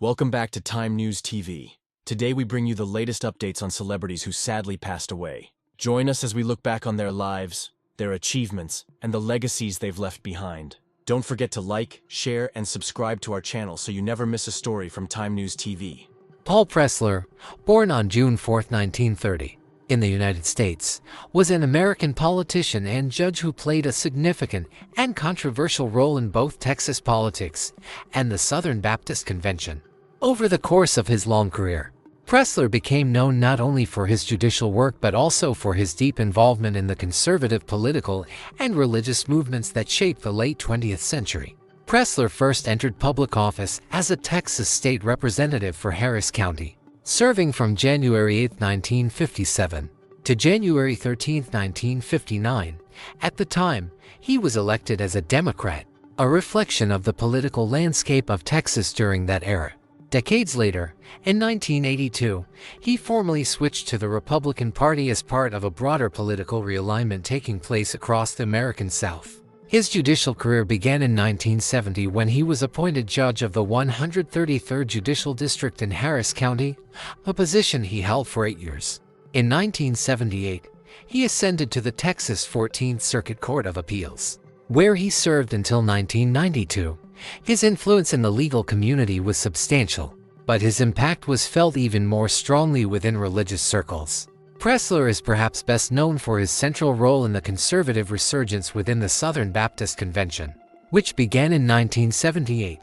Welcome back to Time News TV. Today we bring you the latest updates on celebrities who sadly passed away. Join us as we look back on their lives, their achievements, and the legacies they've left behind. Don't forget to like, share, and subscribe to our channel so you never miss a story from Time News TV. Paul Pressler, born on June 4, 1930, in the United States, was an American politician and judge who played a significant and controversial role in both Texas politics and the Southern Baptist Convention. Over the course of his long career, Pressler became known not only for his judicial work but also for his deep involvement in the conservative political and religious movements that shaped the late 20th century. Pressler first entered public office as a Texas state representative for Harris County, serving from January 8, 1957 to January 13, 1959. At the time, he was elected as a Democrat, a reflection of the political landscape of Texas during that era. Decades later, in 1982, he formally switched to the Republican Party as part of a broader political realignment taking place across the American South. His judicial career began in 1970 when he was appointed judge of the 133rd Judicial District in Harris County, a position he held for 8 years. In 1978, he ascended to the Texas 14th Circuit Court of Appeals, where he served until 1992. His influence in the legal community was substantial, but his impact was felt even more strongly within religious circles. Pressler is perhaps best known for his central role in the conservative resurgence within the Southern Baptist Convention, which began in 1978.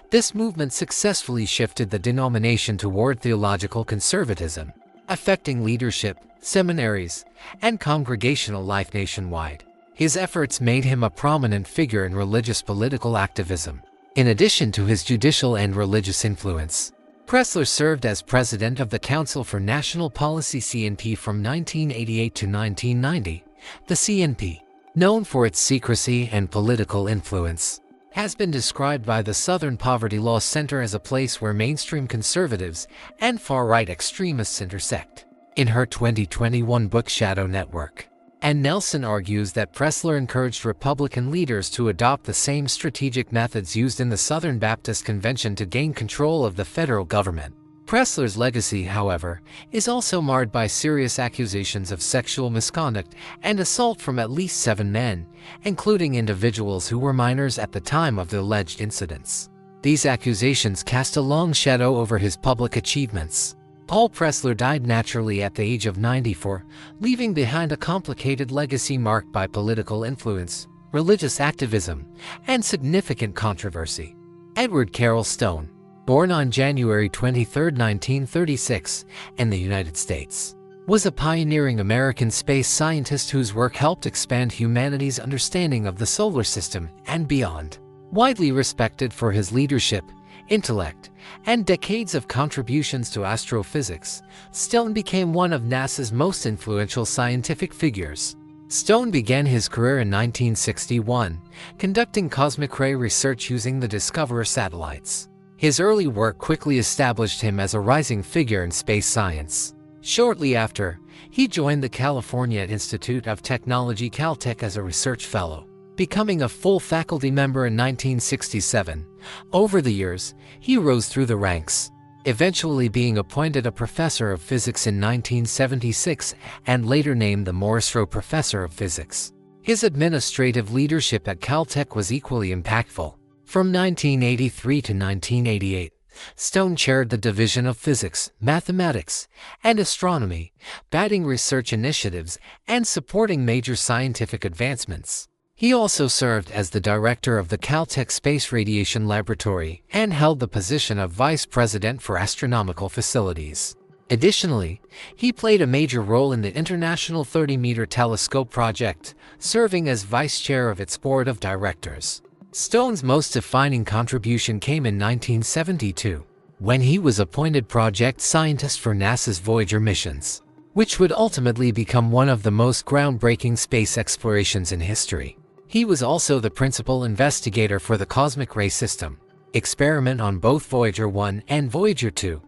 This movement successfully shifted the denomination toward theological conservatism, affecting leadership, seminaries, and congregational life nationwide. His efforts made him a prominent figure in religious political activism. In addition to his judicial and religious influence, Pressler served as president of the Council for National Policy (CNP) from 1988 to 1990. The CNP, known for its secrecy and political influence, has been described by the Southern Poverty Law Center as a place where mainstream conservatives and far-right extremists intersect. In her 2021 book Shadow Network, and Nelson argues that Pressler encouraged Republican leaders to adopt the same strategic methods used in the Southern Baptist Convention to gain control of the federal government. Pressler's legacy, however, is also marred by serious accusations of sexual misconduct and assault from at least 7 men, including individuals who were minors at the time of the alleged incidents. These accusations cast a long shadow over his public achievements. Paul Pressler died naturally at the age of 94, leaving behind a complicated legacy marked by political influence, religious activism, and significant controversy. Edward Carroll Stone, born on January 23, 1936, in the United States, was a pioneering American space scientist whose work helped expand humanity's understanding of the solar system and beyond. Widely respected for his leadership, intellect, and decades of contributions to astrophysics, Stone became one of NASA's most influential scientific figures. Stone began his career in 1961, conducting cosmic ray research using the Discoverer satellites. His early work quickly established him as a rising figure in space science. Shortly after, he joined the California Institute of Technology Caltech as a research fellow, becoming a full faculty member in 1967. Over the years, he rose through the ranks, eventually being appointed a professor of physics in 1976 and later named the Morrisroe Professor of Physics. His administrative leadership at Caltech was equally impactful. From 1983 to 1988, Stone chaired the Division of Physics, Mathematics, and Astronomy, guiding research initiatives and supporting major scientific advancements. He also served as the director of the Caltech Space Radiation Laboratory and held the position of vice president for astronomical facilities. Additionally, he played a major role in the International 30-meter Telescope project, serving as vice chair of its board of directors. Stone's most defining contribution came in 1972, when he was appointed project scientist for NASA's Voyager missions, which would ultimately become one of the most groundbreaking space explorations in history. He was also the principal investigator for the Cosmic Ray System experiment on both Voyager 1 and Voyager 2,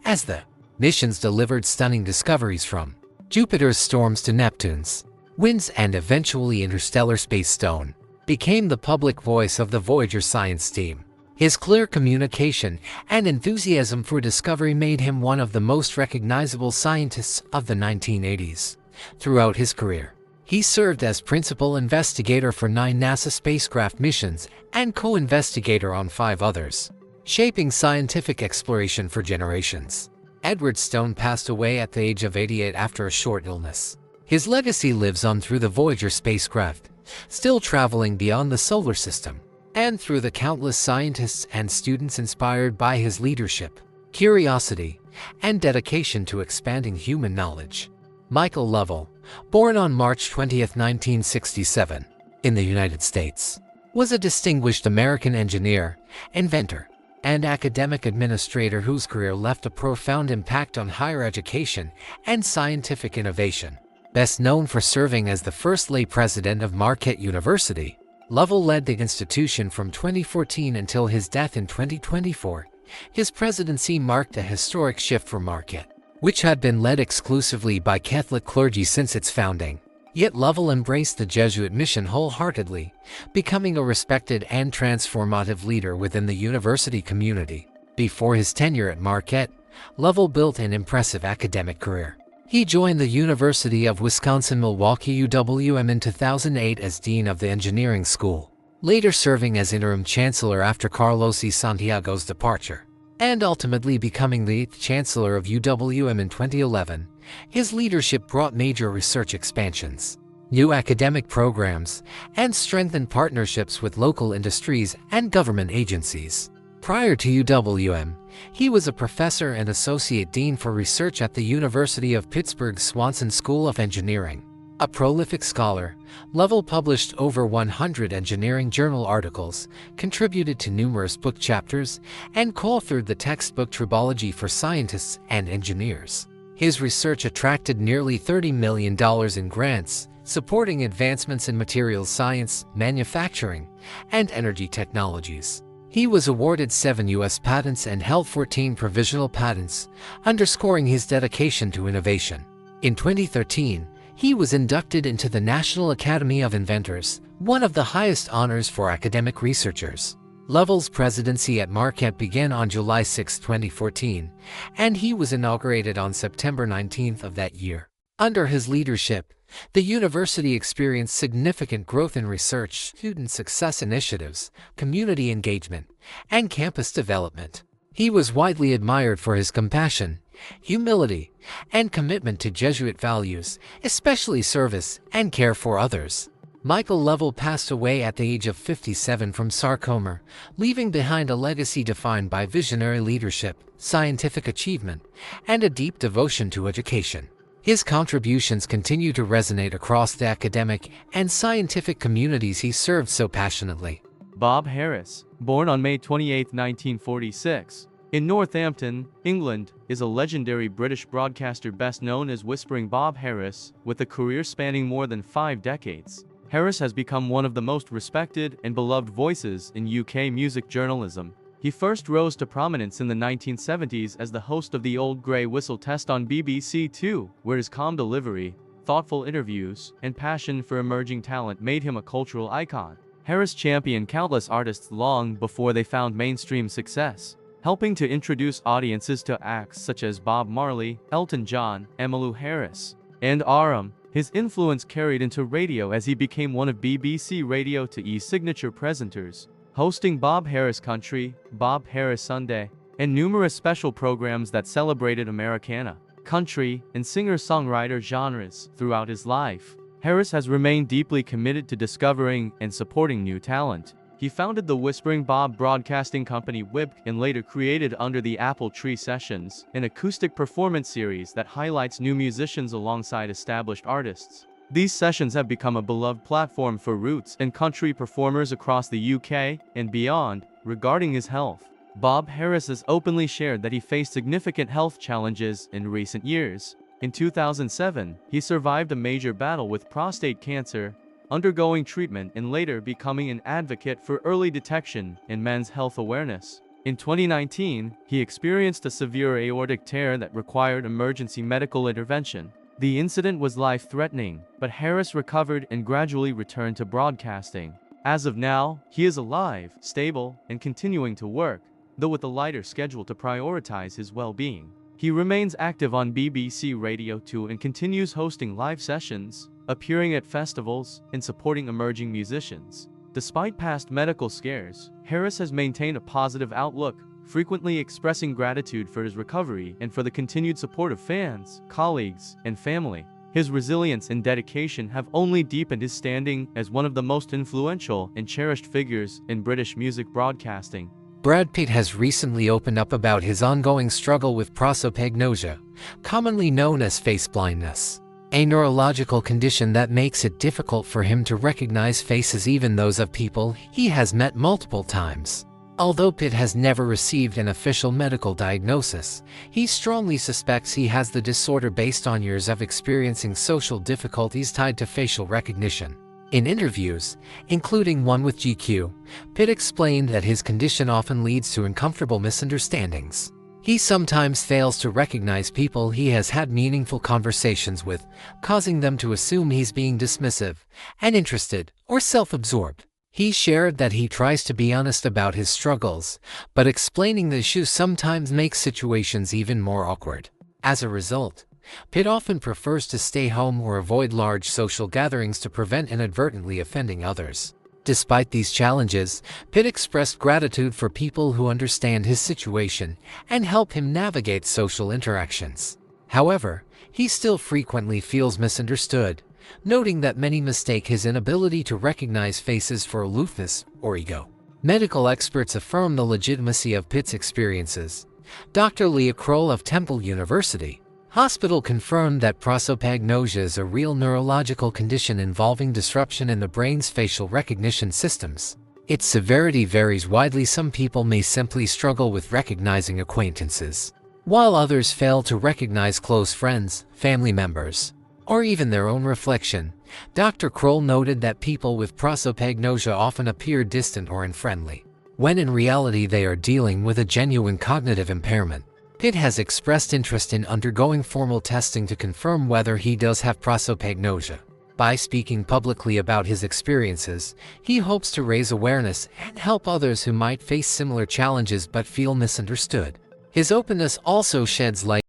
as the missions delivered stunning discoveries from Jupiter's storms to Neptune's winds and eventually interstellar space. Stone became the public voice of the Voyager science team. His clear communication and enthusiasm for discovery made him one of the most recognizable scientists of the 1980s. Throughout his career, he served as principal investigator for 9 NASA spacecraft missions and co-investigator on 5 others, shaping scientific exploration for generations. Edward Stone passed away at the age of 88 after a short illness. His legacy lives on through the Voyager spacecraft, still traveling beyond the solar system, and through the countless scientists and students inspired by his leadership, curiosity, and dedication to expanding human knowledge. Michael Lovell, born on March 20, 1967, in the United States, was a distinguished American engineer, inventor, and academic administrator whose career left a profound impact on higher education and scientific innovation. Best known for serving as the first lay president of Marquette University, Lovell led the institution from 2014 until his death in 2024. His presidency marked a historic shift for Marquette, which had been led exclusively by Catholic clergy since its founding. Yet Lovell embraced the Jesuit mission wholeheartedly, becoming a respected and transformative leader within the university community. Before his tenure at Marquette, Lovell built an impressive academic career. He joined the University of Wisconsin-Milwaukee UWM in 2008 as Dean of the Engineering School, later serving as interim chancellor after Carlos E. Santiago's departure, and ultimately becoming the 8th chancellor of UWM in 2011. His leadership brought major research expansions, new academic programs, and strengthened partnerships with local industries and government agencies. Prior to UWM, he was a professor and associate dean for research at the University of Pittsburgh's Swanson School of Engineering. A prolific scholar, Lovell published over 100 engineering journal articles, contributed to numerous book chapters, and co-authored the textbook Tribology for Scientists and Engineers. His research attracted nearly $30 million in grants, supporting advancements in materials science, manufacturing, and energy technologies. He was awarded 7 U.S. patents and held 14 provisional patents, underscoring his dedication to innovation. In 2013, he was inducted into the National Academy of Inventors, one of the highest honors for academic researchers. Lovell's presidency at Marquette began on July 6, 2014, and he was inaugurated on September 19 of that year. Under his leadership, the university experienced significant growth in research, student success initiatives, community engagement, and campus development. He was widely admired for his compassion, humility, and commitment to Jesuit values, especially service and care for others. Michael Lovell passed away at the age of 57 from sarcoma, leaving behind a legacy defined by visionary leadership, scientific achievement, and a deep devotion to education. His contributions continue to resonate across the academic and scientific communities he served so passionately. Bob Harris, born on May 28, 1946, in Northampton, England, is a legendary British broadcaster best known as Whispering Bob Harris, with a career spanning more than 5 decades. Harris has become one of the most respected and beloved voices in UK music journalism. He first rose to prominence in the 1970s as the host of the Old Grey Whistle Test on BBC Two, where his calm delivery, thoughtful interviews, and passion for emerging talent made him a cultural icon. Harris championed countless artists long before they found mainstream success, helping to introduce audiences to acts such as Bob Marley, Elton John, Emmylou Harris, and RM. His influence carried into radio as he became one of BBC Radio 2's signature presenters, hosting Bob Harris Country, Bob Harris Sunday, and numerous special programs that celebrated Americana, country, and singer-songwriter genres throughout his life. Harris has remained deeply committed to discovering and supporting new talent. He founded the Whispering Bob Broadcasting Company WIBC and later created Under the Apple Tree Sessions, an acoustic performance series that highlights new musicians alongside established artists. These sessions have become a beloved platform for roots and country performers across the UK and beyond. Regarding his health, Bob Harris has openly shared that he faced significant health challenges in recent years. In 2007, he survived a major battle with prostate cancer, undergoing treatment and later becoming an advocate for early detection and men's health awareness. In 2019, he experienced a severe aortic tear that required emergency medical intervention. The incident was life-threatening, but Harris recovered and gradually returned to broadcasting. As of now, he is alive, stable, and continuing to work, though with a lighter schedule to prioritize his well-being. He remains active on BBC Radio 2 and continues hosting live sessions, appearing at festivals, and supporting emerging musicians. Despite past medical scares, Harris has maintained a positive outlook, frequently expressing gratitude for his recovery and for the continued support of fans, colleagues, and family. His resilience and dedication have only deepened his standing as one of the most influential and cherished figures in British music broadcasting. Brad Pitt has recently opened up about his ongoing struggle with prosopagnosia, commonly known as face blindness, a neurological condition that makes it difficult for him to recognize faces, even those of people he has met multiple times. Although Pitt has never received an official medical diagnosis, he strongly suspects he has the disorder based on years of experiencing social difficulties tied to facial recognition. In interviews, including one with GQ, Pitt explained that his condition often leads to uncomfortable misunderstandings. He sometimes fails to recognize people he has had meaningful conversations with, causing them to assume he's being dismissive, uninterested, or self-absorbed. He shared that he tries to be honest about his struggles, but explaining the issue sometimes makes situations even more awkward. As a result, Pitt often prefers to stay home or avoid large social gatherings to prevent inadvertently offending others. Despite these challenges, Pitt expressed gratitude for people who understand his situation and help him navigate social interactions. However, he still frequently feels misunderstood, noting that many mistake his inability to recognize faces for aloofness or ego. Medical experts affirm the legitimacy of Pitt's experiences. Dr. Leah Kroll of Temple University Hospital confirmed that prosopagnosia is a real neurological condition involving disruption in the brain's facial recognition systems. Its severity varies widely. Some people may simply struggle with recognizing acquaintances, while others fail to recognize close friends, family members, or even their own reflection. Dr. Kroll noted that people with prosopagnosia often appear distant or unfriendly, when in reality they are dealing with a genuine cognitive impairment. Pitt has expressed interest in undergoing formal testing to confirm whether he does have prosopagnosia. By speaking publicly about his experiences, he hopes to raise awareness and help others who might face similar challenges but feel misunderstood. His openness also sheds light